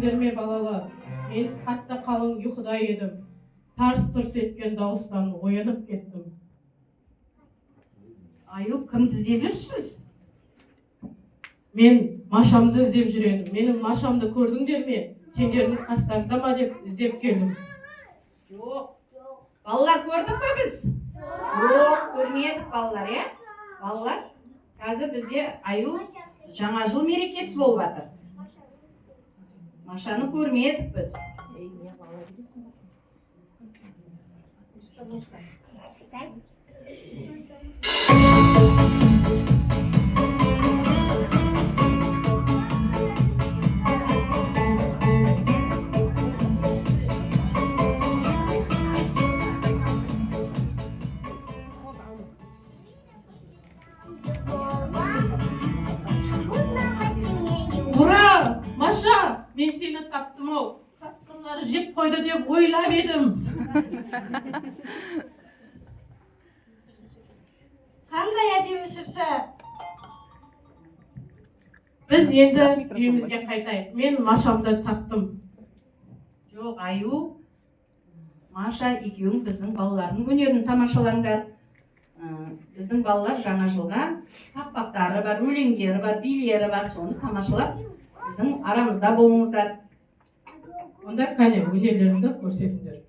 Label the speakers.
Speaker 1: көрдіңдер ме балалар? Мен қатты қалың ұйқыда едім. Тарс-тұрс еткен дауыстан оянып кеттім.
Speaker 2: Аю, кімді іздеп жүрсіз?
Speaker 1: Мен Машамды іздеп жүремін. Менің Машамды көрдіңдер ме? Сендердің қастарында ма деп іздеп келдім.
Speaker 2: Жоқ. Балалар көрдік пе біз? Жоқ, көрмедік балалар, е? Балалар, қазір бізде Аю жаңа жыл мерекесі болып жатыр. Машаны көрмедік біз.
Speaker 1: Ура! Маша! Мен сені таптым ау. Қасқырлар жеп қойды деп ойлап едім.
Speaker 3: Қандай әдемі шырша.
Speaker 1: Біз енді үйімізге қайтайық. Мен Машамды таптым.
Speaker 2: Жоқ, Аю, Маша екеуің біздің балалардың өнерін тамашалаңдар. Біздің балалар жаңа жылға қақпақтары бар, өлеңдері бар, билері бар, соны тамашалап біздің арамызда болыңыздар.
Speaker 1: Онда кәне өнерлеріңді көрсетіңдер.